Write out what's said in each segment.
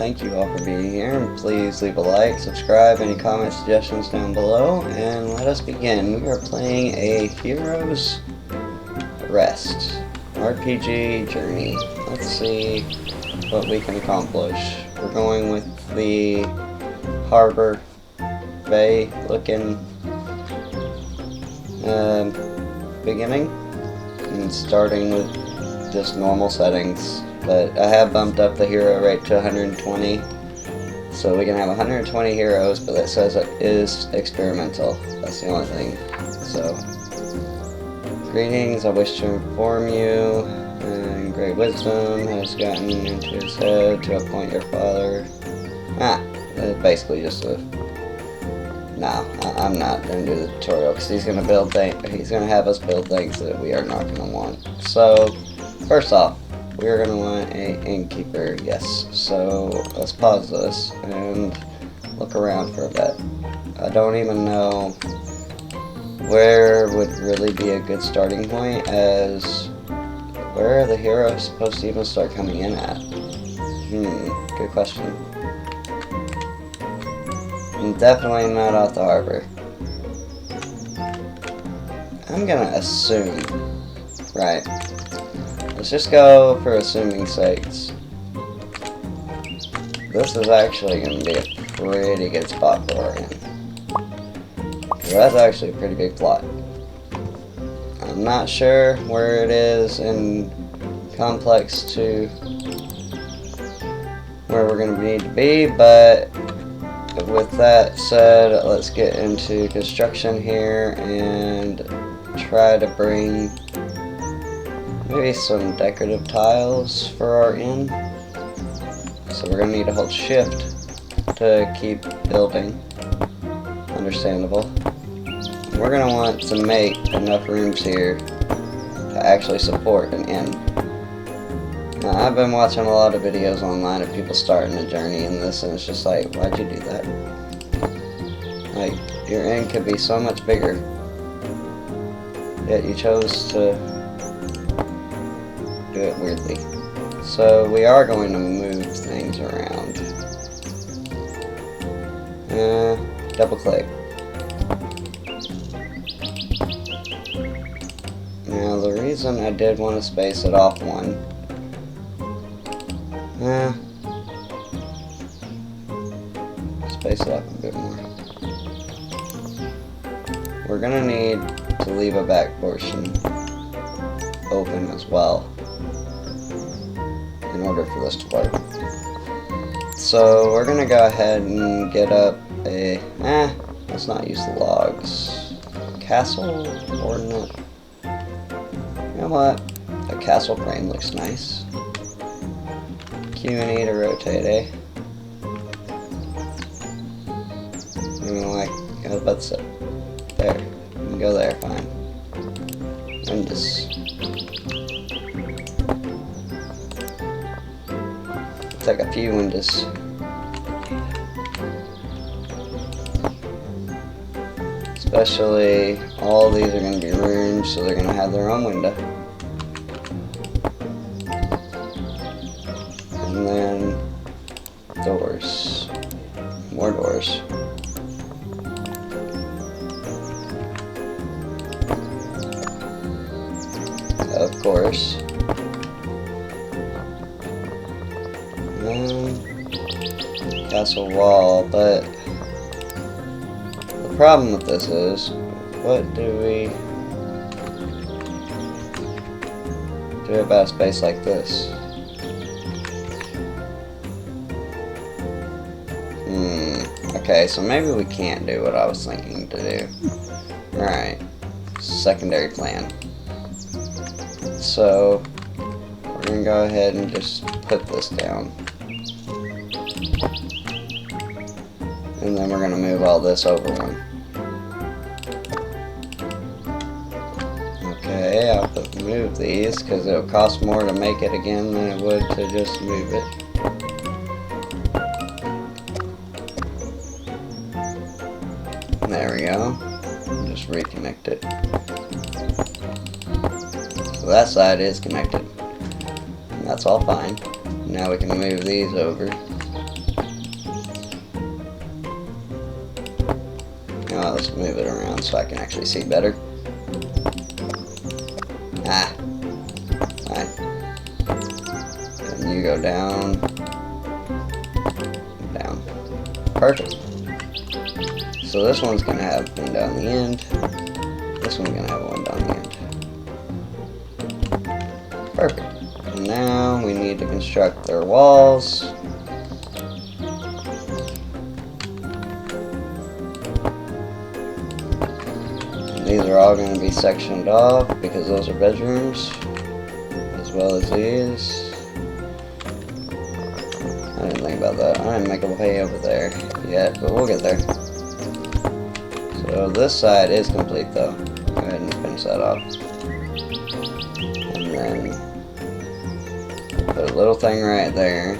thank you all for being here, and please leave a like, subscribe, any comments, suggestions down below, and let us begin. We are playing a Hero's Rest RPG journey. Let's see what we can accomplish. We're going with the harbor bay looking beginning, and starting with just normal settings. But I have bumped up the hero rate to 120, so we can have 120 heroes, but that says it is experimental. That's the only thing. So, greetings, I wish to inform you, and great wisdom has gotten into his head to appoint your father. It's basically just a... No, I'm not going to do the tutorial, because he's going to build he's going to have us build things that we are not going to want. So, first off, we're going to want an innkeeper, yes. So let's pause this and look around for a bit. I don't even know where would really be a good starting point, as where are the heroes supposed to even start coming in at? Good question. And definitely not off the harbor. I'm going to assume, right. Let's just go for assuming sakes. This is actually going to be a pretty good spot for our inn. That's actually a pretty big plot. I'm not sure where it is in complex to where we're going to need to be, but with that said, let's get into construction here and try to bring maybe some decorative tiles for our inn. So we're going to need to hold shift to keep building. Understandable. We're going to want to make enough rooms here to actually support an inn. Now, I've been watching a lot of videos online of people starting a journey in this, and it's just like, why'd you do that? Like, your inn could be so much bigger, yet you chose to do it weirdly. So we are going to move things around. Double click. Now the reason I did want to space it off one, space it up a bit more. We're gonna need to leave a back portion open as well in order for this to work. So we're gonna go ahead and get up a, let's not use the logs. Castle ordnance. You know what? A castle frame looks nice. Q and E to rotate, eh? Let's there. You can go there, fine. And just like a few windows. Especially all these are going to be rooms, so they're going to have their own window. And then doors. More doors. Of course. Castle wall, but the problem with this is, what do we do about a space like this? Okay, so maybe we can't do what I was thinking to do. Alright, secondary plan. So, we're going to go ahead and just put this down. And then we're going to move all this over one. Okay, I'll move these because it'll cost more to make it again than it would to just move it. There we go. Just reconnect it. So that side is connected. And that's all fine. Now we can move these over. let's move it around so I can actually see better. Ah. Fine. And you go down. Down. Perfect. So this one's going to have one down the end. This one's going to have one down the end. Perfect. And now we need to construct their walls. And these are all going to be sectioned off because those are bedrooms, as well as these. I didn't think about that. I didn't make a way over there yet, but we'll get there. So this side is complete though. Go ahead and finish that off. And then put a little thing right there.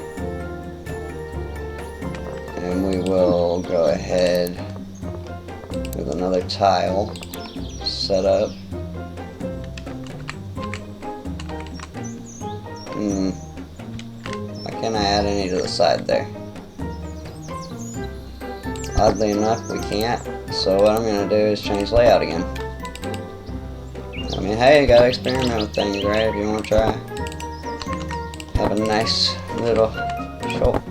And we will go ahead with another tile set up. Why can't I add any to the side there? Oddly enough, we can't. So what I'm going to do is change layout again. I mean, hey, you got to experiment with things, right? If you want to try. Have a nice little shop.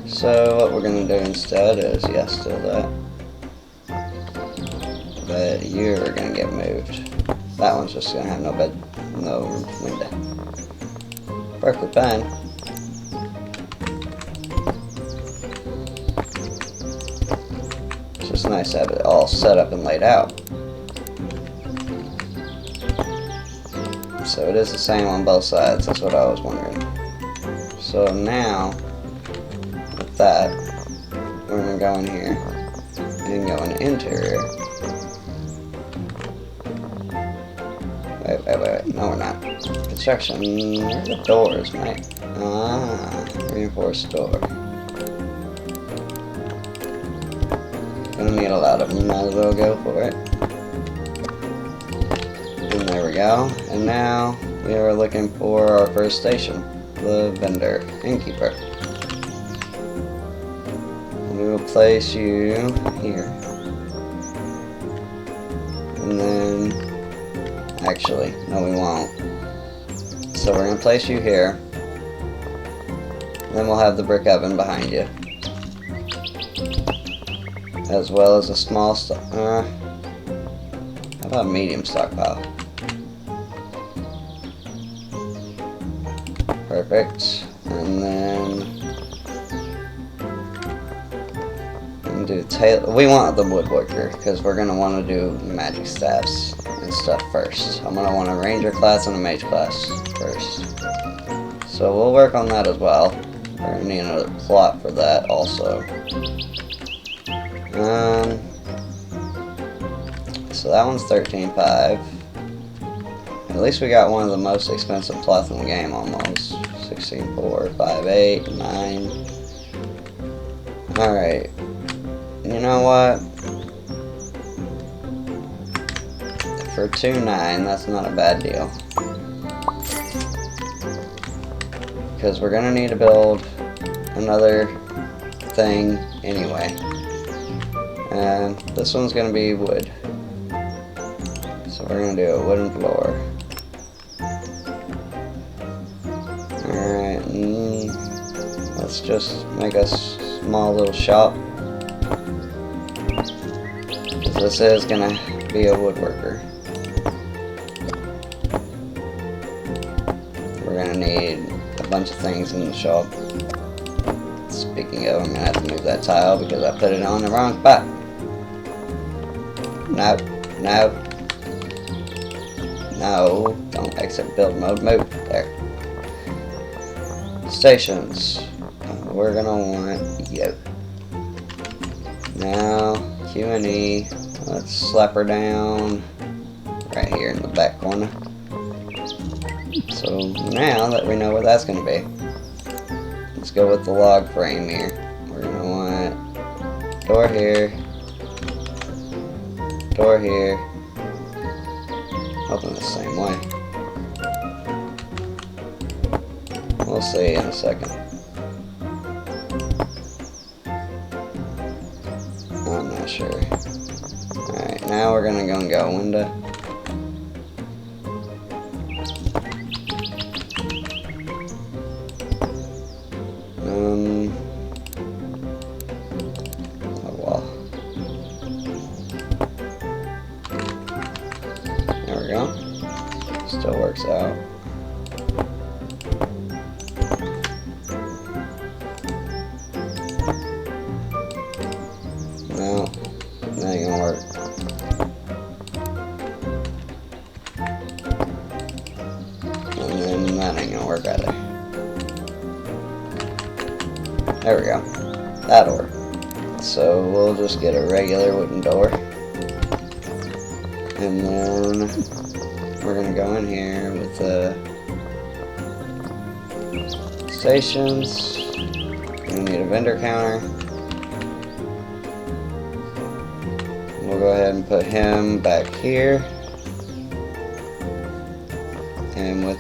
So what we're going to do instead is, yes, do that. But you're going to get moved. That one's just going to have no bed, no window. Perfectly fine. It's just nice to have it all set up and laid out. So it is the same on both sides, that's what I was wondering. So now, with that, we're going to go in here and go in the interior. Wait, no we're not. Construction, where are the doors, mate? Ah, reinforced door. Gonna need a lot of them, might as well go for it. And there we go. And now we are looking for our first station, the vendor innkeeper. And we will place you here. And then, actually, no we won't. So we're going to place you here. Then we'll have the brick oven behind you. As well as a small how about a medium stockpile? Perfect. And then do we want the woodworker because we're gonna want to do magic staffs and stuff first. I'm gonna want a ranger class and a mage class first. So we'll work on that as well. We're gonna need another plot for that also. So that one's 13.5. At least we got one of the most expensive plots in the game almost. 16.4, 5.8, 9. Alright. You know what? For 2.9, that's not a bad deal. Because we're gonna need to build another thing anyway. And this one's gonna be wood. So we're gonna do a wooden floor. Alright, let's just make a small little shop. This is gonna be a woodworker. We're gonna need a bunch of things in the shop. Speaking of, I'm gonna have to move that tile because I put it on the wrong spot. No, no, no, don't exit build mode, move, there. Stations, we're gonna want you. Now, Q and E. Let's slap her down right here in the back corner. So now that we know where that's going to be, let's go with the log frame here. We're going to want door here, door here, open the same way. We'll see in a second. Oh no. not sure. Alright, now we're gonna go and go window. Oh well. There we go. Still works out. No, that ain't gonna work. And then that ain't gonna work either. There we go. That'll work. So we'll just get a regular wooden door. And then we're gonna go in here with the stations. We need a vendor counter. We'll go ahead and put him back here. And with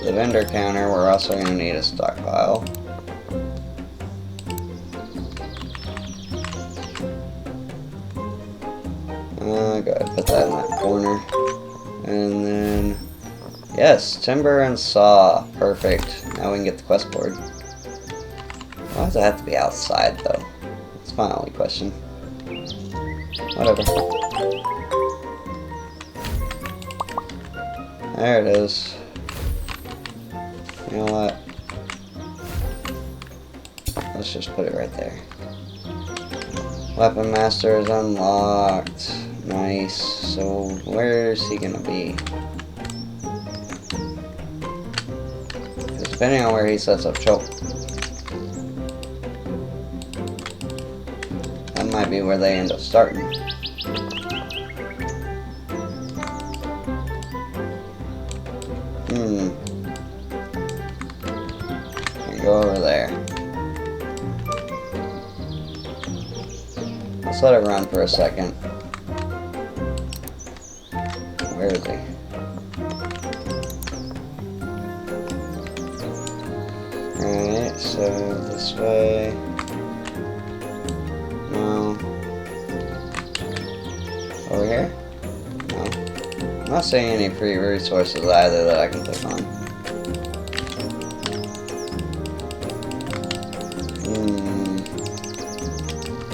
the vendor counter, we're also going to need a stockpile. Go ahead and put that in that corner. And then, yes, timber and saw. Perfect. Now we can get the quest board. Why does it have to be outside, though? That's my only question. Whatever. There it is. You know what? Let's just put it right there. Weapon master is unlocked. Nice. So where is he gonna be? Depending on where he sets up choke. That might be where they end up starting. Go over there. Let's let it run for a second. Where is he? Alright, so this way. No. Over here? No. I'm not seeing any free resources either that I can click on.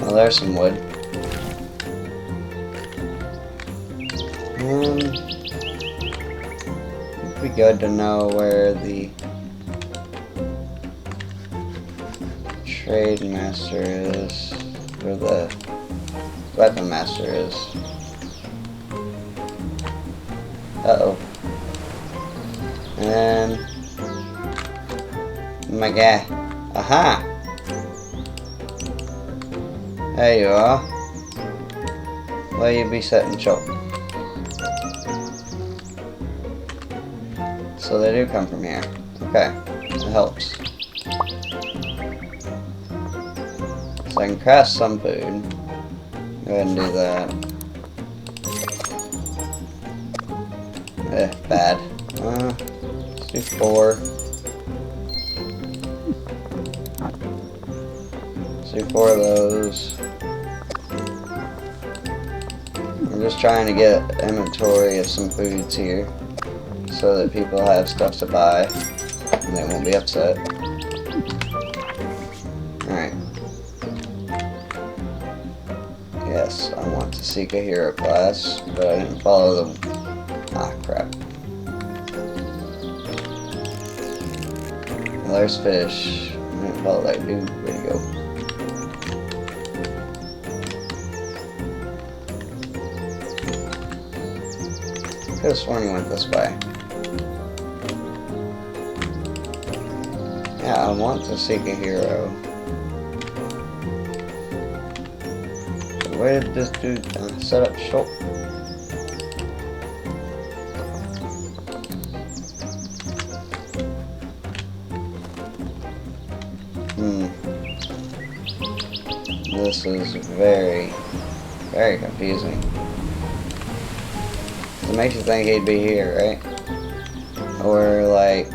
Well, there's some wood. It'd be good to know where the trade master is, where the weapon master is. Uh-oh. And my guy. Aha! There you are. Where you be setting choke. So they do come from here. Okay, that helps. So I can craft some food. Go ahead and do that. Bad. Let's do 4. Let's do 4 of those. I'm just trying to get inventory of some foods here so that people have stuff to buy and they won't be upset. Alright. Yes, I want to seek a hero class, but I didn't follow the... Ah, crap. Well, there's fish. I didn't follow that dude. Where'd he go? Could have sworn he went this way. Yeah, I want to seek a hero. Where did this dude set up shop? This is very, very confusing. It makes you think he'd be here, right? Or like...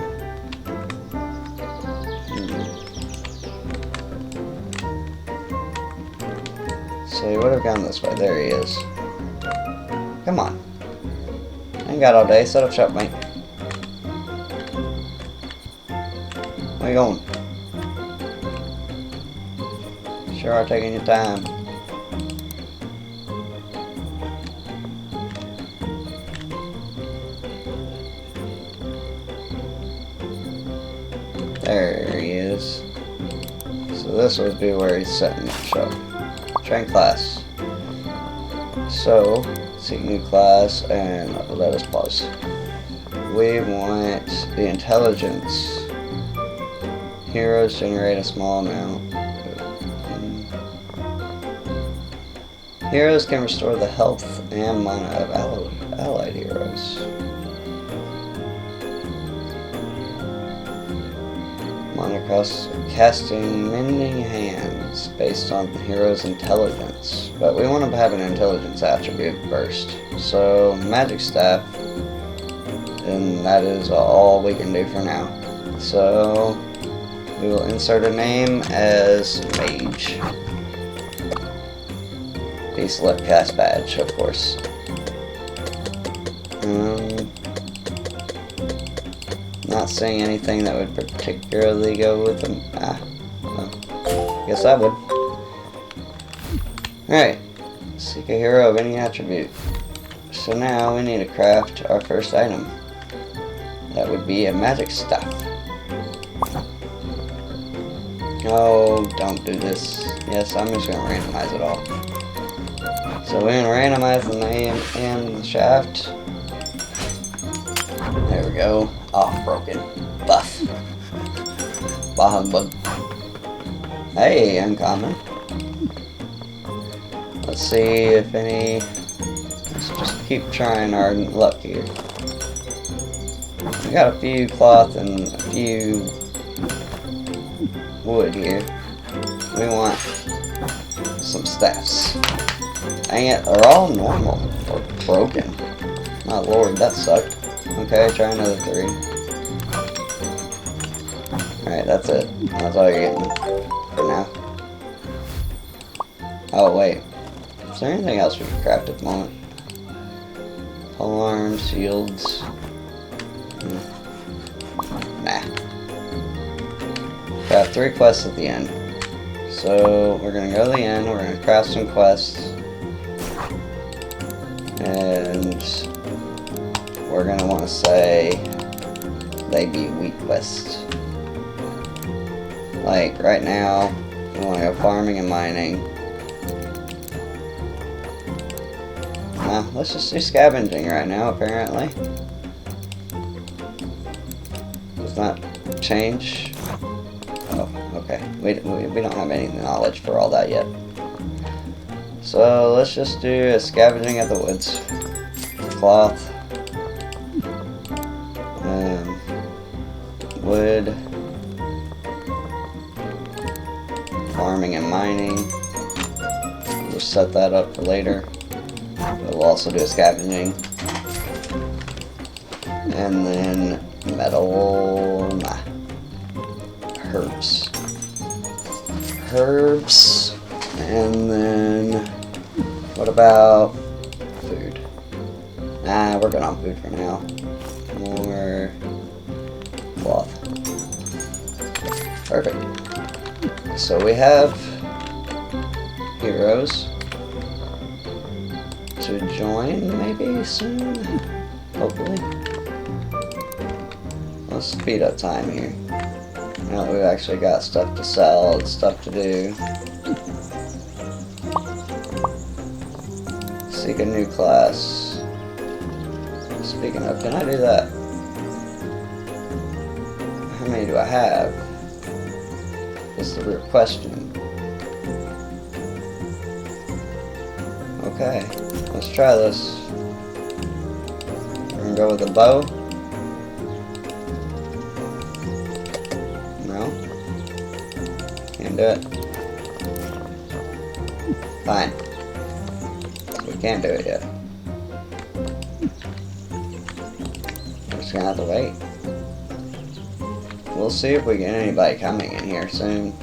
So he would have gone this way. There he is. Come on. I ain't got all day. Set up shop, mate. Where you going? Sure are taking your time. There he is. So this would be where he's setting up. Train class. So, seek new class and let us pause. We want the intelligence. Heroes generate a small amount. Heroes can restore the health and mana of allied heroes. Mana casting mending hands based on the hero's intelligence. But we want to have an intelligence attribute first. So, magic staff. And that is all we can do for now. So, we will insert a name as Mage. The select cast badge, of course. Not seeing anything that would particularly go with them. Well, guess I would. Alright. Seek a hero of any attribute. So now we need to craft our first item. That would be a magic staff. Oh, don't do this. Yes, I'm just going to randomize it all. So we're going to randomize the name and the shaft. There we go. Oh, broken. Buff. Bah humbug. Hey, uncommon. Let's see if any... Let's just keep trying our luck here. We got a few cloth and a few wood here. We want some staffs. Dang it, they're all normal or broken. My lord, that sucked. Okay, try another 3. Alright, that's it. That's all you're getting for now. Oh, wait. Is there anything else we can craft at the moment? Pole arms, shields. Nah. Got 3 quests at the end. So, we're gonna go to the end, we're gonna craft some quests. And we're gonna want to say they be weak quests. Like right now, we want to go farming and mining. Nah, let's just do scavenging right now. Apparently, does not change. Oh, okay. We don't have any knowledge for all that yet. So let's just do a scavenging at the woods. Cloth. Wood. Farming and mining. We'll set that up for later. But we'll also do a scavenging. And then metal. Nah. Herbs. Herbs. And then what about food? Nah, we're good on food for now. More cloth. Perfect. So we have heroes to join maybe soon. Hopefully. Let's speed up time here. Now that we've actually got stuff to sell and stuff to do. Seek a new class. Speaking of, can I do that? How many do I have? Is the real question. Okay, let's try this. We're gonna go with a bow. No? Can't do it. Fine. We can't do it yet. We're just gonna have to wait. We'll see if we get anybody coming in here soon.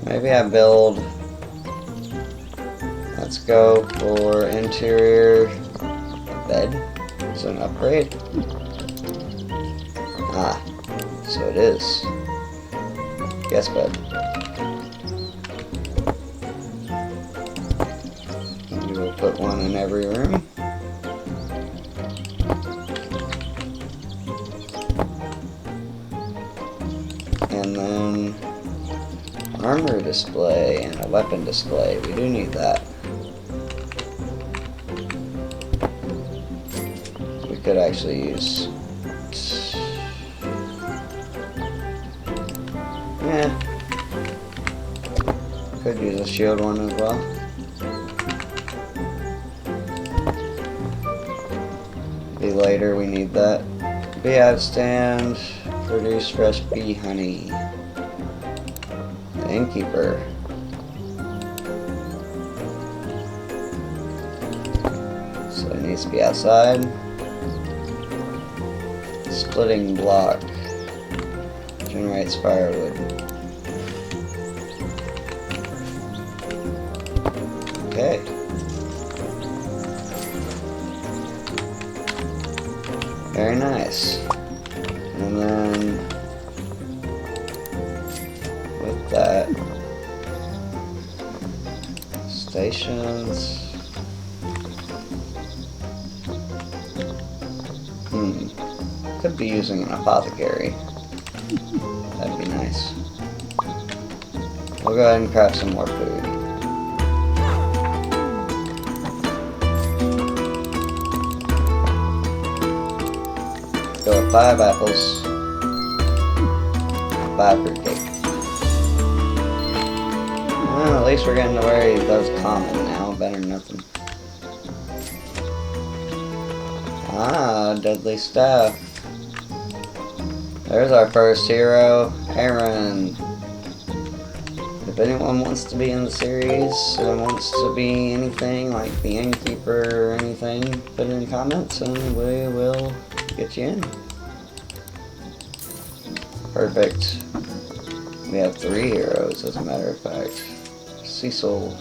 Maybe I build Let's go for interior bed. Is it an upgrade? Ah, so it is. Guest bed. We will put one in every room. And then armor display and a weapon display. We do need that. We could actually use... yeah. Could use a shield one as well. Maybe later we need that. Beehive stand. Produce fresh bee honey. The innkeeper. So it needs to be outside. Splitting block. Generates firewood. Okay. Very nice. And then with that, stations. Could be using an apothecary. That'd be nice. We'll go ahead and craft some more food. Go with 5 apples, 5 fruitcake. Well, at least we're getting to where he does common now. Better than nothing. Ah, deadly staff. There's our first hero, Aaron. If anyone wants to be in the series and wants to be anything like the innkeeper or anything, put it in the comments and we will get you in. Perfect. We have 3 heroes, as a matter of fact. Cecil.